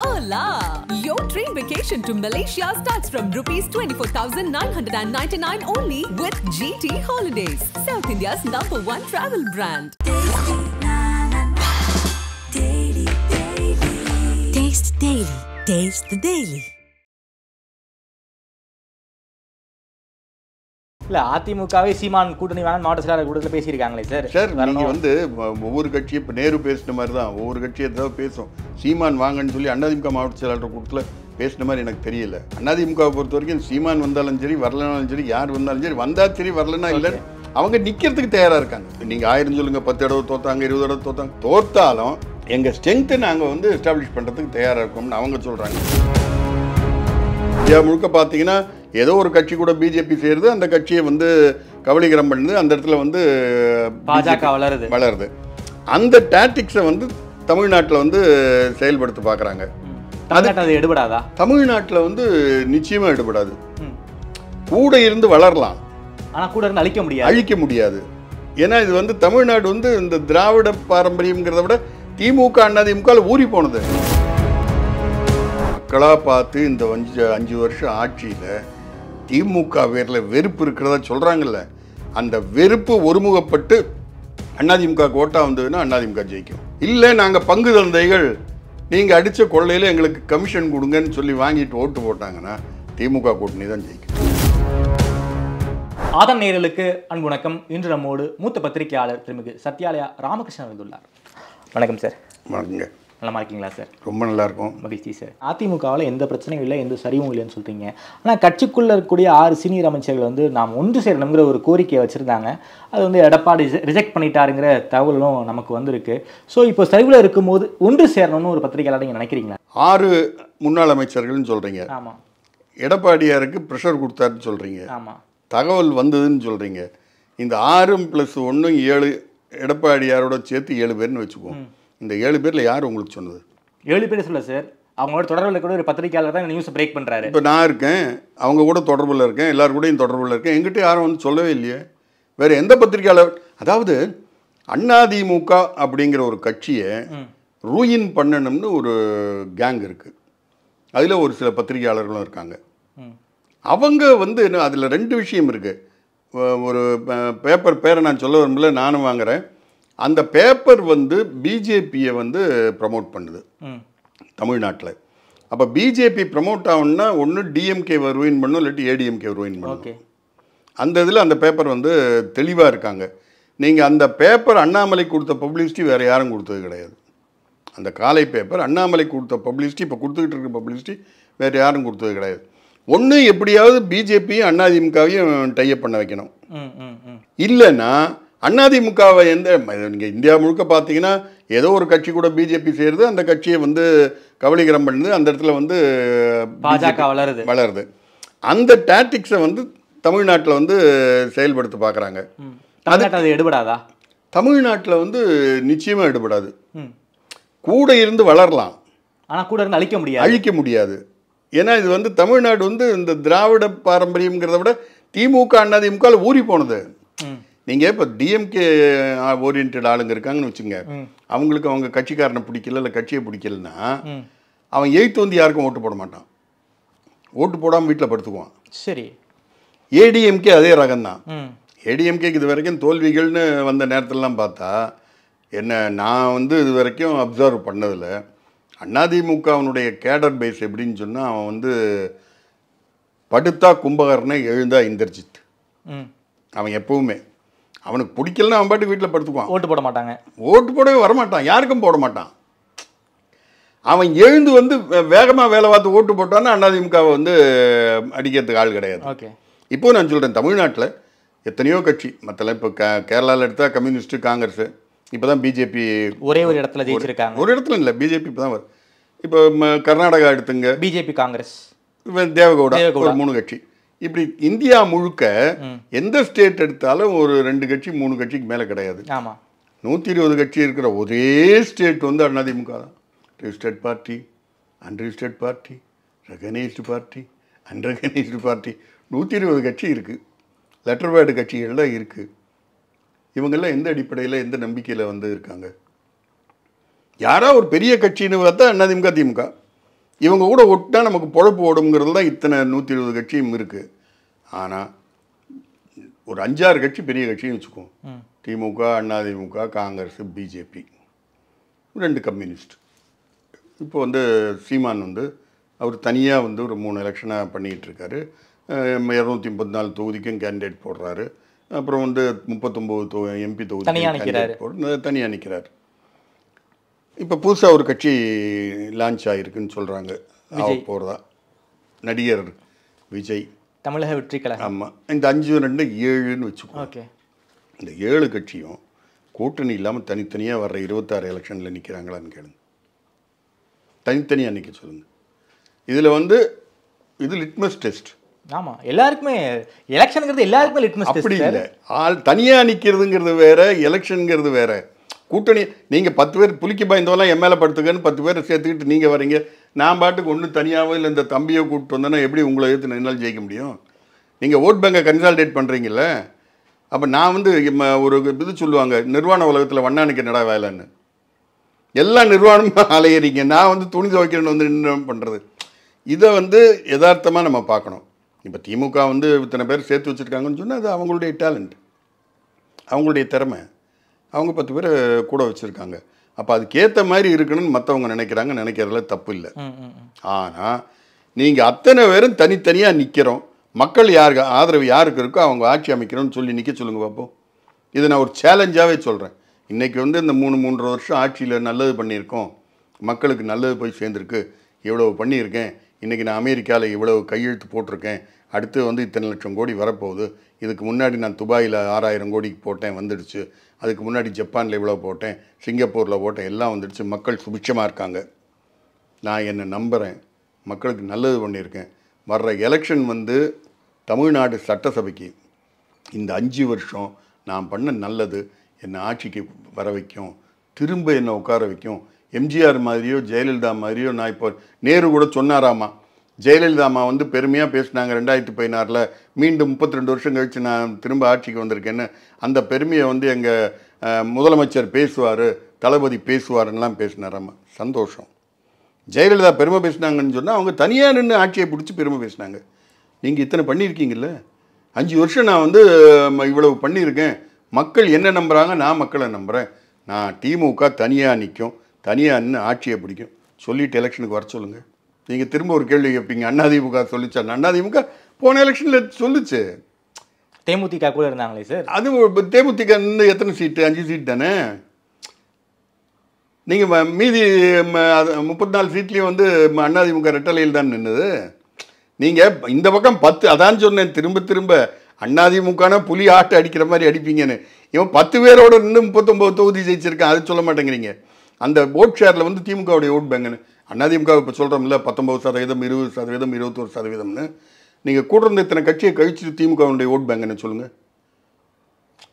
Hola! Your dream vacation to Malaysia starts from ₹24,999 only with GT Holidays, South India's #1 travel brand. Taste Daily. Taste the Daily. இல்ல அதிமுகவே சீமான் கூட்டணி வேணும் மாவட்ட செயலாளர் கூட்டத்தில் பேசியிருக்காங்களே sir. நீங்கள் வந்து ஒவ்வொரு கட்சியும் இப்போ நேரு பேசின மாதிரி தான் ஒவ்வொரு கட்சியை ஏதாவது பேசும். சீமான் வாங்கன்னு சொல்லி அதிமுக மாவட்ட செயலாளர் கூட்டத்தில் பேசின மாதிரி எனக்கு தெரியல. அதிமுகவை பொறுத்த வரைக்கும் சீமான் வந்தாலும் சரி வரலனாலும் சரி யார் வந்தாலும் சரி வந்தால் சரி வரலன்னா இல்லை அவங்க நிற்கிறதுக்கு தயாராக இருக்காங்க. நீங்கள் 1000 சொல்லுங்கள் 10 தடவை தோத்தாங்க 20 தடவை தோத்தாங்க தோத்தாலும் எங்கள் ஸ்ட்ரென்த்தை நாங்கள் வந்து எஸ்டாப்ளிஷ் பண்ணுறதுக்கு தயாராக இருக்கோம்னு அவங்க சொல்கிறாங்க. இந்தியா முழுக்க பார்த்தீங்கன்னா ஏதோ ஒரு கட்சி கூட பிஜேபி சேருது, அந்த கட்சியை வந்து கபலீகரம் பண்ணுது, அந்த இடத்துல வந்து பாஜக வளருது. அந்த டாக்டிக்ஸை வந்து தமிழ்நாட்டில் வந்து செயல்படுத்த பார்க்குறாங்க. அது எடுபடாதா? தமிழ்நாட்டில் வந்து நிச்சயமாக எடுபடாது. கூட இருந்து வளரலாம், ஆனால் கூட இருந்து அழிக்க முடியாது. ஏன்னா இது வந்து தமிழ்நாடு வந்து இந்த திராவிட பாரம்பரியம்ங்கிறத விட திமுக அதிமுக ஊறி போனது. மக்களாக பார்த்து இந்த 5 வருஷம் ஆட்சியில் திமுக பேரில் வெறுப்பு இருக்கிறதா சொல்கிறாங்கல்ல, அந்த வெறுப்பு ஒருமுகப்பட்டு அதிமுக ஓட்டாக வந்ததுன்னா அதிமுக ஜெயிக்கும். இல்லை நாங்கள் பங்கு தந்தைகள், நீங்கள் அடித்த கொள்ளையில் எங்களுக்கு கமிஷன் கொடுங்கன்னு சொல்லி வாங்கிட்டு ஓட்டு போட்டாங்கன்னா திமுக கூட்டணி தான் ஜெயிக்கும். ஆதன் நேயர்களுக்கு அன்பு வணக்கம். இன்று நம்மோடு மூத்த பத்திரிகையாளர் திருமிகு சத்யாலயா ராமகிருஷ்ணன் வந்துள்ளார். வணக்கம் சார். வணக்கங்க. நல்லா இருக்கீங்களா சார்? ரொம்ப நல்லா இருக்கும். மகிழ்ச்சி சார். அதிமுகவில் எந்த பிரச்சனையும் இல்லை, எந்த சரிவும் இல்லைன்னு சொல்கிறீங்க. ஆனால் கட்சிக்குள்ளே இருக்கக்கூடிய 6 சீனியர் அமைச்சர்கள் வந்து நாம் ஒன்று சேரணுங்கிற ஒரு கோரிக்கையை வச்சுருந்தாங்க. அது வந்து எடப்பாடி ரிஜெக்ட் பண்ணிட்டாருங்கிற தகவலும் நமக்கு வந்திருக்கு. ஸோ இப்போ சரிவில் இருக்கும்போது ஒன்று சேரணும்னு ஒரு பத்திரிகையாளர் நீங்கள் நினைக்கிறீங்களா? 6 முன்னாள் அமைச்சர்கள்னு சொல்கிறீங்க. ஆமாம். எடப்பாடியாருக்கு ப்ரெஷர் கொடுத்தாருன்னு சொல்கிறீங்க. ஆமாம். தகவல் வந்ததுன்னு சொல்கிறீங்க. இந்த 6 + 1 7 எடப்பாடியாரோட சேர்த்து 7 பேர்னு வச்சுக்குவோம். இந்த 7 பேரில் யார் உங்களுக்கு சொன்னது? 7 பேர் சொல்ல சார், அவங்களோட தொடர்பில் கூட ஒரு பத்திரிகையாளர் தான் நியூஸை பிரேக் பண்ணுறாரு. இப்போ நான் இருக்கேன், அவங்க கூட தொடர்பில் இருக்கேன், எல்லாரும் கூடயும் தொடர்பில் இருக்கேன். எங்கிட்ட யாரும் வந்து சொல்லவே இல்லையே. வேறு எந்த பத்திரிகையாளர்? அதாவது அதிமுக அப்படிங்கிற ஒரு கட்சியை ரூயின் பண்ணணும்னு ஒரு கேங் இருக்குது. அதில் ஒரு சில பத்திரிகையாளர்களும் இருக்காங்க. அவங்க வந்து அதில் 2 விஷயம் இருக்குது. ஒரு பேப்பர் பேரை நான் சொல்ல விரும்பல, நானும் வாங்குகிறேன். அந்த பேப்பர் வந்து பிஜேபியை வந்து ப்ரமோட் பண்ணுது தமிழ்நாட்டில். அப்போ பிஜேபி ப்ரமோட் ஆகணும்னா ஒன்று டிஎம்கே ரூயின் பண்ணும், இல்லாட்டி ஏடிஎம்கே ரூயின் பண்ணும். அந்த இதில் அந்த பேப்பர் வந்து தெளிவாக இருக்காங்க. நீங்கள் அந்த பேப்பர் அண்ணாமலை கொடுத்த பப்ளிசிட்டி வேறு யாரும் கொடுத்தது கிடையாது. அந்த காலை பேப்பர் அண்ணாமலை கொடுத்த பப்ளிசிட்டி, இப்போ கொடுத்துக்கிட்டு இருக்க பப்ளிசிட்டி வேறு யாரும் கொடுத்தது கிடையாது. ஒன்று எப்படியாவது பிஜேபியும் அதிமுகவையும் டைப் பண்ண வைக்கணும். இல்லைன்னா அதிமுகவை நீங்கள் இந்தியா முழுக்க பார்த்தீங்கன்னா ஏதோ ஒரு கட்சி கூட பிஜேபி சேருது, அந்த கட்சியை வந்து கபலீகரம் பண்ணுது, அந்த இடத்துல வந்து பாஜக வளருது. அந்த டாக்டிக்ஸை வந்து தமிழ்நாட்டில் வந்து செயல்படுத்த பார்க்குறாங்க. அது எடுபடாதா? தமிழ்நாட்டில் வந்து நிச்சயமாக எடுபடாது. கூட இருந்து வளரலாம், ஆனால் கூட இருந்து அழிக்க முடியாது. ஏன்னா இது வந்து தமிழ்நாடு வந்து இந்த திராவிட பாரம்பரியம்ங்கிறத விட திமுக அதிமுக ஊறி போனது. நீங்கள் இப்போ டிஎம்கே ஓரியன்ட் ஆளுங்க இருக்காங்கன்னு வச்சுங்க, அவங்களுக்கு அவங்க கட்சிக்காரனை பிடிக்கல, இல்லை கட்சியை பிடிக்கலன்னா அவன் எய்த்து வந்து யாருக்கும் ஓட்டு போட மாட்டான், ஓட்டு போடாமல் வீட்டில் படுத்துக்குவான். சரி. ஏடிஎம்கே அதே ரகம்தான். ஏடிஎம்கேக்கு இது வரைக்கும் தோல்விகள்னு வந்த நேரத்திலலாம் பார்த்தா என்ன, நான் வந்து இது வரைக்கும் அப்சர்வ் பண்ணதில்லை. அதிமுகவனுடைய கேடர் பேஸ் எப்படின்னு சொன்னால், அவன் வந்து படுத்தா கும்பகர்ணை எழுந்தா இந்திரஜித். அவன் எப்பவுமே அவனுக்கு பிடிக்கலன்னா அவன் பாட்டுக்கு வீட்டில் படுத்துக்குவான், ஓட்டு போட மாட்டாங்க, ஓட்டு போடவே வரமாட்டான், யாருக்கும் போட மாட்டான். அவன் எழுந்து வந்து வேகமாக வேலை பார்த்து ஓட்டு போட்டான்னா அதிமுகவை வந்து அடிக்கிறதுக்கு ஆள் கிடையாது. இப்போ நான் சொல்கிறேன், தமிழ்நாட்டில் எத்தனையோ கட்சி, மற்றல இப்போ கேரளாவில் எடுத்தால் கம்யூனிஸ்ட்டு, காங்கிரஸு, இப்போ தான் பிஜேபி ஒரே ஒரு இடத்துல ஜெயிச்சிருக்காங்க. ஒரு இடத்துல இல்லை, பிஜேபி இப்போ தான் வரும். இப்போ கர்நாடகா எடுத்துங்க, பிஜேபி, காங்கிரஸ், தேவகவுடா, ஒரு 3 கட்சி. இப்படி இந்தியா முழுக்க எந்த ஸ்டேட் எடுத்தாலும் ஒரு 2 கட்சி 3 கட்சிக்கு மேலே கிடையாது. 120 கட்சி இருக்கிற ஒரே ஸ்டேட் வந்து அதிமுக தான். Registered party, unregistered party, recognised party, unrecognised party, 120 கட்சி இருக்குது. லெட்டர் பேடு கட்சிகள் தான் இருக்குது. இவங்கெல்லாம் எந்த அடிப்படையில், எந்த நம்பிக்கையில் வந்து இருக்காங்க? யாரா ஒரு பெரிய கட்சின்னு பார்த்தா அதிமுக, திமுக. இவங்க கூட ஒட்டா நமக்கு பொழப்பு ஓடுங்கிறது தான் இத்தனை 120 கட்சியும் இருக்குது. ஆனால் ஒரு 5-6 கட்சி பெரிய கட்சின்னு வச்சுக்குவோம். திமுக, அதிமுக, காங்கிரஸ், பிஜேபி, 2 கம்யூனிஸ்ட். இப்போ வந்து சீமான் வந்து அவர் தனியாக வந்து ஒரு 3 எலெக்ஷனாக பண்ணிகிட்டு இருக்காரு. 234 தொகுதிக்கும் கேண்டிடேட் போடுறாரு. அப்புறம் வந்து 39 MP தொகுதி தனியாக நிற்கிறார். இப்போ புதுசாக ஒரு கட்சி லான்ச் ஆகிருக்குன்னு சொல்கிறாங்க. போகிறதா நடிகர் விஜய், தமிழக வெற்றி கழகம். ஆமாம், இந்த 5-2 7ன்னு வச்சுக்கோ. ஓகே, இந்த 7 கட்சியும் கூட்டணி இல்லாமல் தனித்தனியாக வர்ற 26 எலெக்ஷனில் நிற்கிறாங்களான்னு கேளுங்க. தனித்தனியாக நிற்க சொல்லுங்கள். இதில் வந்து இது லிட்மஸ் டெஸ்ட். ஆமாம், எல்லாருக்குமே எலெக்ஷனுங்கிறது எல்லாருக்குமே லிட்மஸ் டெஸ்ட். அப்படி இல்லை, தனியாக நிற்கிறதுங்கிறது வேற, எலெக்ஷனுங்கிறது வேற. கூட்டணி நீங்கள் 10 பேர் புலிக்கு பயந்தவெல்லாம் எம்எல்ஏ படுத்துக்கன்னு 10 பேரை சேர்த்துக்கிட்டு நீங்கள் வரீங்க. நான் பாட்டுக்கு ஒன்று தனியாகவோ இல்லை இந்த தம்பியை கூப்பிட்டு வந்தேன்னா எப்படி உங்களை எடுத்து நின்னால் ஜெயிக்க முடியும்? நீங்கள் ஓட் பேங்கை கன்சால்டேட் பண்ணுறீங்கள. அப்போ நான் வந்து ஒரு இது சொல்லுவாங்க, நிர்வாண உலகத்தில் வண்ணானுக்கு என்னடா வேலைன்னு. எல்லா நிர்வாணமும் அலையிறீங்க, நான் வந்து துணி துவைக்கிறேன்னு வந்து நின்று பண்ணுறது. இதை வந்து யதார்த்தமாக நம்ம பார்க்கணும். இப்போ திமுக வந்து இத்தனை பேர் சேர்த்து வச்சுருக்காங்கன்னு சொன்னால் அது அவங்களுடைய டேலண்ட், அவங்களுடைய திறமை. அவங்க 10 பேரை கூட வச்சுருக்காங்க. அப்போ அதுக்கேற்ற மாதிரி இருக்கணும்னு மற்றவங்க நினைக்கிறதுல தப்பு இல்லை. ஆனால் நீங்கள் அத்தனை பேரும் தனித்தனியாக நிற்கிறோம், மக்கள் யாருக்கு ஆதரவு யாருக்கு இருக்கோ அவங்க ஆட்சி அமைக்கிறோன்னு சொல்லி நிற்க சொல்லுங்கள் பார்ப்போம். இதை நான் ஒரு சேலஞ்சாகவே சொல்கிறேன். இன்றைக்கி வந்து இந்த 3-3.5 வருஷம் ஆட்சியில் நல்லது பண்ணியிருக்கோம், மக்களுக்கு நல்லது போய் சேர்ந்துருக்கு, இவ்வளவு பண்ணியிருக்கேன், இன்றைக்கி நான் அமெரிக்காவில் இவ்வளவு கையெழுத்து போட்டிருக்கேன், அடுத்து வந்து இத்தனை லட்சம் கோடி வரப்போகுது, இதுக்கு முன்னாடி நான் துபாயில் 6000 கோடிக்கு போட்டேன் வந்துடுச்சு, அதுக்கு முன்னாடி ஜப்பானில் இவ்வளோ போட்டேன், சிங்கப்பூரில் போட்டேன், எல்லாம் வந்துடுச்சு, மக்கள் சுபிட்சமாக இருக்காங்க, நான் என்னை நம்புகிறேன், மக்களுக்கு நல்லது பண்ணியிருக்கேன். வர்ற எலெக்ஷன் வந்து தமிழ்நாடு சட்டசபைக்கு இந்த 5 வருஷம் நான் பண்ண நல்லது என்னை ஆட்சிக்கு வர வைக்கும், திரும்ப என்னை உட்கார வைக்கும். எம்ஜிஆர் மாதிரியோ ஜெயலலிதா மாதிரியோ, நான் இப்போ நேரு கூட சொன்னாராமா, ஜெயலலிதாமா வந்து பெருமையாக பேசினாங்க 2016 மீண்டும் 32 வருஷம் கழித்து நான் திரும்ப ஆட்சிக்கு வந்திருக்கேன்னு. அந்த பெருமையை வந்து எங்கள் முதலமைச்சர் பேசுவார், தளபதி பேசுவாருன்னெலாம் பேசினாராமா. சந்தோஷம். ஜெயலலிதா பெருமை பேசினாங்கன்னு சொன்னால் அவங்க தனியாக நின்று ஆட்சியை பிடிச்சி பெருமை பேசினாங்க. நீங்கள் இத்தனை பண்ணியிருக்கீங்கல்ல, 5 வருஷம் நான் வந்து இவ்வளவு பண்ணியிருக்கேன், மக்கள் என்ன நம்புகிறாங்க, நான் மக்களை நம்புகிறேன், நான் திமுக தனியாக நிற்கும், தனியாக நின்று ஆட்சியை பிடிக்கும் சொல்லிட்டு எலெக்ஷனுக்கு வர சொல்லுங்கள். நீங்கள் திரும்ப ஒரு கேள்வி கேட்பீங்க, அதிமுக சொல்லிச்சா? அதிமுக போன எலெக்ஷனில் சொல்லிச்சு. தேமுதிக கூட இருந்தாங்களே சார், அது தேமுதிக எத்தனை சீட்டு? 5 சீட் தானே. நீங்கள் மீதி 34 சீட்லேயும் வந்து அதிமுக ரெட்டலையில் தான் நின்றுது. நீங்கள் இந்த பக்கம் 10, அதான் சொன்னேன் திரும்ப திரும்ப, அதிமுகனா புலி ஆட்டு அடிக்கிற மாதிரி அடிப்பீங்கன்னு. இவன் 10 பேரோட நின்று 39 தொகுதி ஜெயிச்சிருக்கான், அது சொல்ல மாட்டேங்கிறீங்க. அந்த ஓட் ஷேரில் வந்து திமுகவுடைய ஓட் பேங்குன்னு அதிமுக இப்போ சொல்கிறோம்ல 19%, 20%, 21%. நீங்கள் கூட இருந்த இத்தனை கட்சியை கழிச்சு திமுகவுடைய ஓட் பேங்குன்னு சொல்லுங்கள்,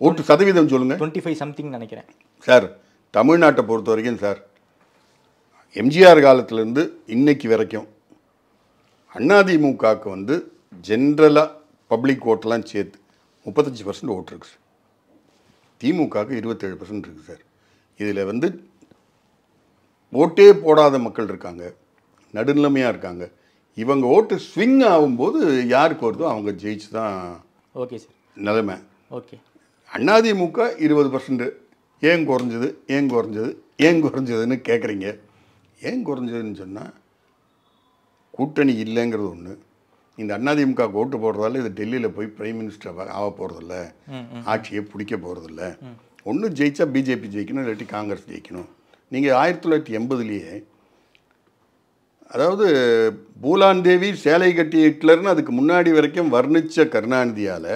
ஓட்டு சதவீதம் சொல்லுங்கள். 25 சம்திங் நினைக்கிறேன் சார். தமிழ்நாட்டை பொறுத்த வரைக்கும் சார், எம்ஜிஆர் காலத்திலேருந்து இன்னைக்கு வரைக்கும் அதிமுகவுக்கு வந்து ஜென்ரலாக பப்ளிக் ஓட்டெல்லாம் சேர்த்து 35% ஓட்டு இருக்குது சார். திமுகவுக்கு 27% இருக்குது சார். இதில் வந்து ஓட்டே போடாத மக்கள் இருக்காங்க, நடுநிலைமையாக இருக்காங்க. இவங்க ஓட்டு ஸ்விங் ஆகும்போது யாருக்கு வருதோ அவங்க ஜெயிச்சு தான். ஓகே சார், நிலைமை. ஓகே. அதிமுக 20%. ஏன் குறைஞ்சது ஏன் குறைஞ்சது ஏன் குறைஞ்சதுன்னு கேட்குறீங்க. ஏன் குறைஞ்சதுன்னு சொன்னால் கூட்டணி இல்லைங்கிறது ஒன்று. இந்த அதிமுக ஓட்டு போடுறதால இது டெல்லியில் போய் பிரைம் மினிஸ்டர் ஆக போகிறதில்ல, ஆட்சியை பிடிக்க போகிறதில்ல. ஒன்று ஜெயிச்சா பிஜேபி ஜெயிக்கணும், இல்லாட்டி காங்கிரஸ் ஜெயிக்கணும். நீங்கள் 1980லேயே, அதாவது பூலாந்தேவி சேலை கட்டி ஹிட்லர்னு அதுக்கு முன்னாடி வரைக்கும் வர்ணித்த கருணாநிதியால்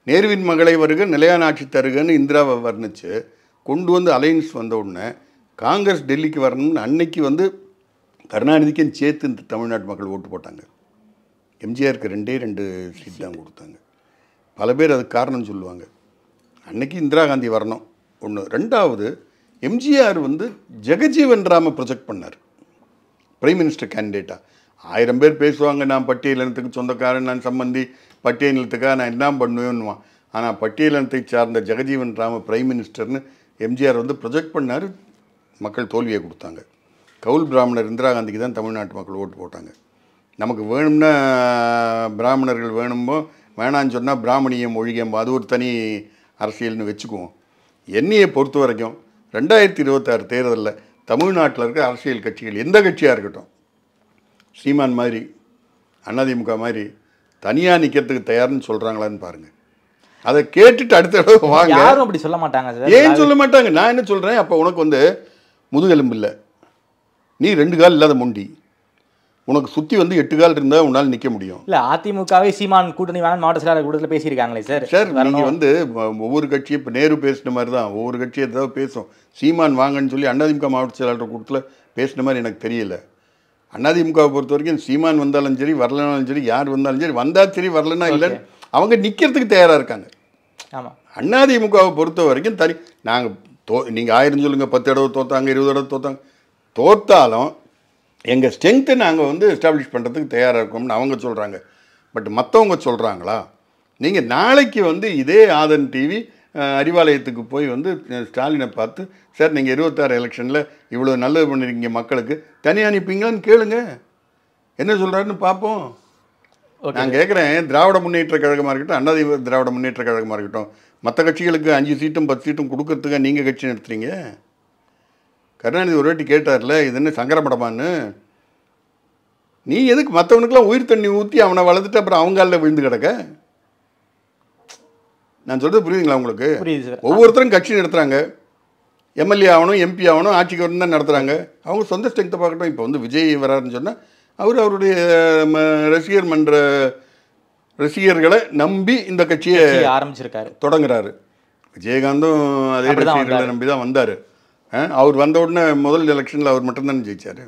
நேருவின் மகளை வருக நிலையான ஆட்சி தருகன்னு இந்திராவை வர்ணித்து கொண்டு வந்து அலையன்ஸ் வந்த உடனே காங்கிரஸ் டெல்லிக்கு வரணும்னு அன்னைக்கு வந்து கருணாநிதிக்கும் சேர்த்து இந்த தமிழ்நாட்டு மக்கள் ஓட்டு போட்டாங்க. எம்ஜிஆருக்கு 2 சீட் தான் கொடுத்தாங்க. பல பேர் அதுக்கு காரணம் சொல்லுவாங்க. அன்னைக்கு இந்திரா காந்தி வரணும் ஒன்று. 2வது, எம்ஜிஆர் வந்து ஜெகஜீவன் ராமை ப்ரொஜெக்ட் பண்ணார் பிரைம் மினிஸ்டர் கேண்டிடேட்டாக. 1000 பேர் பேசுவாங்க, நான் பட்டியலினத்துக்கு சொந்தக்காரன், நான் சம்பந்தி, பட்டியலினத்துக்காக நான் என்ன பண்ணுவேன்னுவான். ஆனால் பட்டியலினத்தை சார்ந்த ஜெகஜீவன் ராம பிரைம் மினிஸ்டர்னு எம்ஜிஆர் வந்து ப்ரொஜெக்ட் பண்ணார். மக்கள் தோல்வியை கொடுத்தாங்க. கவுல் பிராமணர் இந்திரா காந்திக்கு தான் தமிழ்நாட்டு மக்கள் ஓட்டு போட்டாங்க. நமக்கு வேணும்னா பிராமணர்கள் வேணுமோ, வேணான்னு சொன்னால் பிராமணியம் ஒழிகம்போ, அது ஒரு தனி அரசியல்னு வச்சுக்குவோம். என்னையை பொறுத்த வரைக்கும் 2026 தேர்தலில் தமிழ்நாட்டில் இருக்க அரசியல் கட்சிகள் எந்த கட்சியாக இருக்கட்டும், சீமான் மாதிரி அதிமுக மாதிரி தனியாக நிற்கிறதுக்கு தயார்னு சொல்கிறாங்களான்னு பாருங்கள். அதை கேட்டுட்டு அடுத்த தடவை வாங்க. யாரும் அப்படி சொல்ல மாட்டாங்க சார். ஏன் சொல்ல மாட்டாங்க? நான் என்ன சொல்கிறேன், அப்போ உனக்கு வந்து முதுகெலும்பு இல்லை, நீ 2 கால் இல்லாத முண்டி, உனக்கு சுற்றி வந்து 8 கால் இருந்தால் உன்னால் நிற்க முடியும். இல்லை, அதிமுகவே சீமான் கூட்டணி வேணும் மாவட்ட செயலாளர் கூட்டத்தில் பேசியிருக்காங்களே சார். சார் நீங்கள் வந்து ஒவ்வொரு கட்சியும் இப்போ நேரு பேசின மாதிரி தான் ஒவ்வொரு கட்சியை ஏதாவது பேசும். சீமான் வாங்கன்னு சொல்லி அதிமுக மாவட்ட செயலாளர் கூட்டத்தில் பேசின மாதிரி எனக்கு தெரியல. அதிமுகவை பொறுத்த வரைக்கும் சீமான் வந்தாலும் சரி வரலனாலும் சரி, யார் வந்தாலும் சரி, வந்தால் சரி வரலன்னா இல்லைன்னு அவங்க நிற்கிறதுக்கு தயாராக இருக்காங்க. ஆமாம், அதிமுகவை பொறுத்த வரைக்கும் நாங்கள் நீங்கள் 1000 சொல்லுங்கள், 10 தடவை தோத்தாங்க, 20 தடவை தோத்தாங்க, தோத்தாலும் எங்கள் ஸ்ட்ரென்த்தை நாங்கள் வந்து எஸ்டாப்ளிஷ் பண்ணுறதுக்கு தயாராக இருக்கோம்னு அவங்க சொல்கிறாங்க. பட் மற்றவங்க சொல்கிறாங்களா? நீங்கள் நாளைக்கு வந்து இதே ஆதன் டிவி அறிவாலயத்துக்கு போய் வந்து ஸ்டாலினை பார்த்து, சார் நீங்கள் 26 எலெக்ஷனில் இவ்வளோ நல்லது பண்ணியிருக்கீங்க மக்களுக்கு, தனியாக அனுப்பிங்களான்னு கேளுங்க, என்ன சொல்கிறாருன்னு பார்ப்போம். நான் கேட்குறேன், திராவிட முன்னேற்ற கழகமாக இருக்கட்டும், அண்ணா திராவிட முன்னேற்ற கழகமாக இருக்கட்டும், மற்ற கட்சிகளுக்கு 5 சீட்டும் 10 சீட்டும் கொடுக்கறதுக்காக நீங்கள் கட்சி நடத்துறீங்க. கருணாநிதி ஒரு வாட்டி கேட்டார்ல, இது என்ன சங்கரமடமான்னு, நீ எதுக்கு மற்றவனுக்குலாம் உயிர் தண்ணி ஊற்றி அவனை வளர்த்துட்டு அப்புறம் அவங்கால விழுந்து கிடக்க? நான் சொல்கிறது புரியுதுங்களா உங்களுக்கு? ஒவ்வொருத்தரும் கட்சி நடத்துகிறாங்க, எம்எல்ஏ ஆகணும், எம்பி ஆகணும், ஆட்சிக்கு வரணும் தான் நடத்துகிறாங்க. அவங்க சொந்த ஸ்ட்ரென்த்தை பார்க்கட்டும். இப்போ வந்து விஜய் வராருன்னு சொன்னால் அவருடைய ரசிகர் மன்ற ரசிகர்களை நம்பி இந்த கட்சியை ஆரம்பிச்சிருக்காரு, தொடங்குறாரு. விஜயகாந்தும் அதே ரசிகர்களை நம்பி தான் வந்தார். அவர் வந்த உடனே முதல் எலெக்ஷனில் அவர் மட்டும்தானே ஜெயிச்சார்.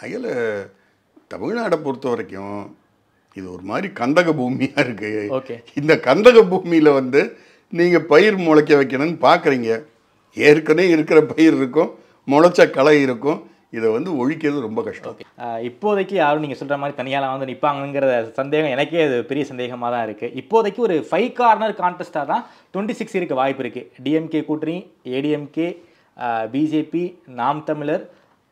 அதில் தமிழ்நாடை பொறுத்த வரைக்கும் இது ஒரு மாதிரி கந்தக பூமியாக இருக்குது. இந்த கந்தக பூமியில் வந்து நீங்கள் பயிர் முளைக்க வைக்கணும்னு பார்க்குறீங்க. ஏற்கனவே இருக்கிற பயிர் இருக்கும், முளைச்ச களை இருக்கும், இதை வந்து ஒழிக்கிறது ரொம்ப கஷ்டம். இப்போதைக்கு யாரும் நீங்கள் சொல்கிற மாதிரி தனியால் வந்து நிற்பாங்கிற சந்தேகம் எனக்கே அது பெரிய சந்தேகமாக தான் இருக்குது. இப்போதைக்கு ஒரு 5 கார்னர் கான்டெஸ்ட்டாக தான் 26 இருக்க வாய்ப்பு இருக்குது. டிஎம்கே கூட்டணி, ஏடிஎம்கே, பிஜேபி, நாம் தமிழர்,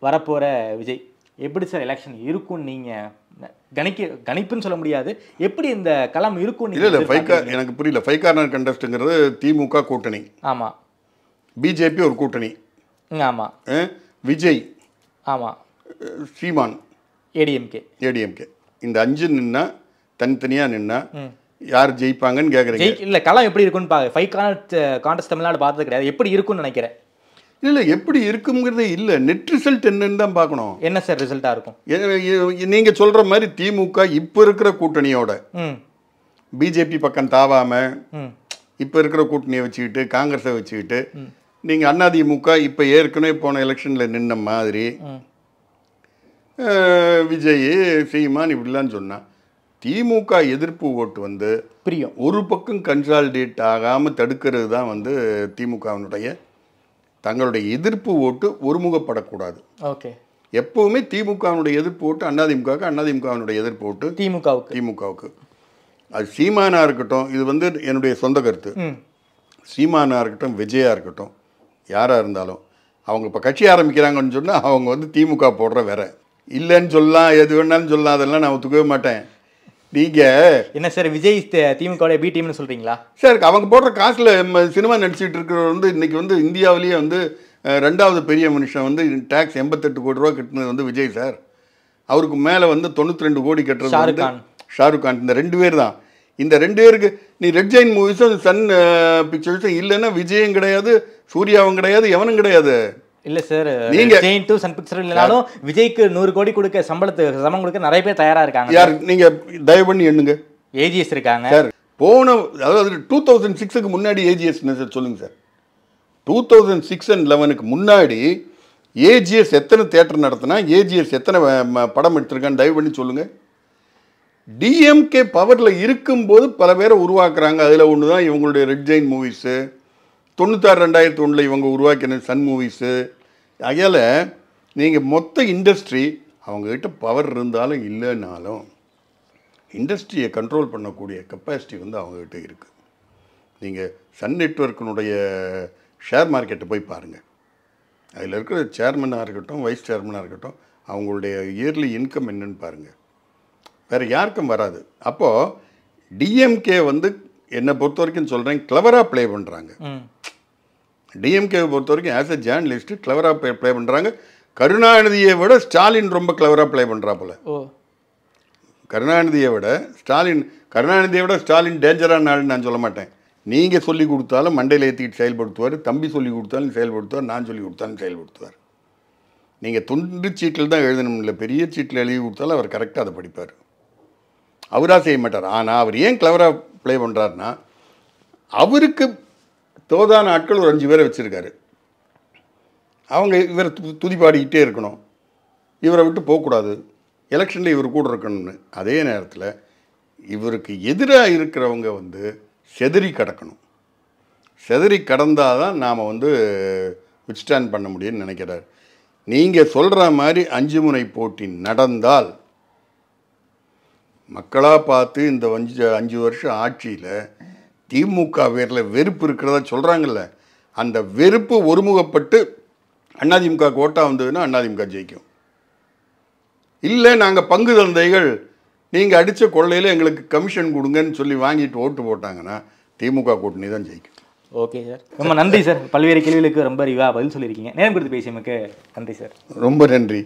வரப்போகிற விஜய். எப்படி சார் எலெக்ஷன் இருக்கும்னு நீங்கள் கணிப்புன்னு சொல்ல முடியாது, எப்படி இந்த களம் இருக்கும்? இல்லை, எனக்கு புரியல. 5 கார்னர் கண்டஸ்ட்டுங்கிறது திமுக கூட்டணி, ஆமாம், பிஜேபி ஒரு கூட்டணி, ஆமாம், விஜய், ஆமாம், சீமான், ஏடிஎம்கே, இந்த 5 நின்னா தனித்தனியாக நின்னா யார் ஜெயிப்பாங்கன்னு கேட்குறீங்க? இல்லை, களம் எப்படி இருக்குன்னு 5 கார்னர் கான்டெஸ்ட் தமிழ்நாடு பார்த்தது கிடையாது, எப்படி இருக்குன்னு நினைக்கிறேன். இல்லை, எப்படி இருக்குங்கிறதே இல்லை, நெட் ரிசல்ட் என்னன்னு தான் பார்க்கணும். என்ன சார் ரிசல்ட்டாக இருக்கும்? நீங்கள் சொல்கிற மாதிரி திமுக இப்போ இருக்கிற கூட்டணியோட பிஜேபி பக்கம் தாவாமல் இப்போ இருக்கிற கூட்டணியை வச்சுக்கிட்டு காங்கிரஸை வச்சுக்கிட்டு நீங்கள் அதிமுக இப்போ ஏற்கனவே போன எலெக்ஷனில் நின்ன மாதிரி விஜய், சீமான் இப்படிலாம் சொன்னால் திமுக எதிர்ப்பு ஓட்டு வந்து பிரியும். ஒரு பக்கம் கன்சாலிடேட் ஆகாமல் தடுக்கிறது தான் வந்து திமுகவினுடைய தங்களுடைய எதிர்ப்பு ஓட்டு ஒருமுகப்படக்கூடாது. ஓகே, எப்பவுமே திமுகவினுடைய எதிர்ப்பு ஓட்டு அதிமுகவுக்கு, அதிமுகவினுடைய எதிர்ப்பு ஓட்டு திமுகவுக்கு. அது சீமானா இருக்கட்டும், இது வந்து என்னுடைய சொந்த கருத்து, சீமானா இருக்கட்டும், விஜயா இருக்கட்டும், யாராக இருந்தாலும் அவங்க இப்போ கட்சி ஆரம்பிக்கிறாங்கன்னு சொன்னால் அவங்க வந்து திமுக போடுற வேற இல்லைன்னு சொல்லலாம், எது வேணாலும் சொல்லலாம், அதெல்லாம் நான் ஒத்துக்கவே மாட்டேன். நீங்கள் என்ன சார் விஜய் திமுக பி டீம்னு சொல்கிறீங்களா? சார், அவங்க போடுற காசில் சினிமா நடிச்சிட்டு இருக்கிறவர் வந்து இன்றைக்கி வந்து இந்தியாவிலேயே வந்து 2வது பெரிய மனுஷன் வந்து டேக்ஸ் 88 கோடி ரூபா கட்டினது வந்து விஜய் சார். அவருக்கு மேலே வந்து 92 கோடி கட்டுறது வந்து ஷாருக் கான். இந்த 2 பேர் தான். இந்த 2 பேருக்கு நீ ரெட் ஜெயின் மூவிஸும் சன் பிக்சர்ஸும் இல்லைன்னா விஜயும் கிடையாது, சூர்யாவும் கிடையாது, எவனும் கிடையாது. இல்லை சார், நீங்கள் ஜெயின் டூ சன் பிக்சர் இல்லைனாலும் விஜய்க்கு 100 கோடி கொடுக்க சம்பளத்துக்கு சமம் கொடுக்க நிறைய பேர் தயாராக இருக்காங்க. யார் நீங்கள் தயவு பண்ணி எண்ணுங்க. ஏஜிஎஸ் இருக்காங்க சார். போன அதாவது 2006க்கு முன்னாடி ஏஜிஎஸ் சார் சொல்லுங்கள் சார். 2006 and 11க்கு முன்னாடி ஏஜிஎஸ் எத்தனை தியேட்டர் நடத்தினா, ஏஜிஎஸ் எத்தனை படம் எடுத்திருக்கான்னு தயவு பண்ணி சொல்லுங்கள். டிஎம்கே பவரில் இருக்கும்போது பல பேரை உருவாக்குறாங்க. அதில் ஒன்று தான் இவங்களுடைய ரெட் ஜெயின் மூவிஸு, 96-2001 இவங்க உருவாக்கின சன் மூவிஸு. அதில் நீங்கள் மொத்த இண்டஸ்ட்ரி அவங்கக்கிட்ட பவர் இருந்தாலும் இல்லைன்னாலும் இண்டஸ்ட்ரியை கண்ட்ரோல் பண்ணக்கூடிய கெப்பாசிட்டி வந்து அவங்கக்கிட்ட இருக்குது. நீங்கள் சன் நெட்வொர்க்கினுடைய ஷேர் மார்க்கெட்டை போய் பாருங்கள். அதில் இருக்கிற சேர்மனாக இருக்கட்டும், வைஸ் சேர்மனாக இருக்கட்டும், அவங்களுடைய இயர்லி இன்கம் என்னன்னு பாருங்கள். வேறு யாருக்கும் வராது. அப்போது டிஎம்கே வந்து என்னை பொறுத்த வரைக்கும் சொல்கிறேன், கிளவராக ப்ளே பண்ணுறாங்க. டிஎம்கேவை பொறுத்த வரைக்கும் ஆஸ் எ ஜேர்னலிஸ்ட்டு கிளவராக ப்ளே பண்ணுறாங்க. கருணாநிதியை விட ஸ்டாலின் ரொம்ப கிளவராக ப்ளே பண்ணுறாப்புல. கருணாநிதியை விட ஸ்டாலின் டேஞ்சரான ஆள்னு நான் சொல்ல மாட்டேன். நீங்கள் சொல்லி கொடுத்தாலும் மண்டையில் ஏற்றிக்கிட்டு செயல்படுத்துவார், தம்பி சொல்லி கொடுத்தாலும் செயல்படுத்துவார், நான் சொல்லி கொடுத்தாலும் செயல்படுத்துவார். நீங்கள் துண்டு சீட்டில் தான் எழுதணும், இல்லை பெரிய சீட்டில் எழுதி கொடுத்தாலும் அவர் கரெக்டாக அதை படிப்பார். அவராக செய்ய மாட்டார். ஆனால் அவர் ஏன் கிளவராக ப்ளே பண்ணுறாருன்னா, அவருக்கு தோதான ஆட்கள் ஒரு 5 பேரை வச்சுருக்காரு. அவங்க இவரை துதிப்பாடிக்கிட்டே இருக்கணும், இவரை விட்டு போகக்கூடாது, எலெக்ஷனில் இவர் கூட இருக்கணும்னு. அதே நேரத்தில் இவருக்கு எதிராக இருக்கிறவங்க வந்து செதறி கடக்கணும். செதறி கடந்தால் தான் நாம் வந்து வித்ஸ்டாண்ட் பண்ண முடியும்னு நினைக்கிறார். நீங்கள் சொல்கிற மாதிரி 5 முனை போட்டி நடந்தால் மக்களாக பார்த்து இந்த 5 வருஷம் ஆட்சியில் திமுக பேரில் வெறுப்பு இருக்கிறதா சொல்கிறாங்கல்ல, அந்த வெறுப்பு ஒருமுகப்பட்டு அதிமுக கோட்டா வந்ததுன்னா அதிமுக ஜெயிக்கும். இல்லை நாங்கள் பங்கு தந்தைகள், நீங்கள் அடித்த கொள்ளையில் எங்களுக்கு கமிஷன் கொடுங்கன்னு சொல்லி வாங்கிட்டு ஓட்டு போட்டாங்கன்னா திமுக கூட்டணி தான் ஜெயிக்கும். ஓகே சார், ரொம்ப நன்றி சார். பல்வேறு கேள்விகளுக்கு ரொம்ப அறிவாக பதில் சொல்லியிருக்கீங்க. நேரம் கொடுத்து பேசியமைக்கு நன்றி சார். ரொம்ப நன்றி.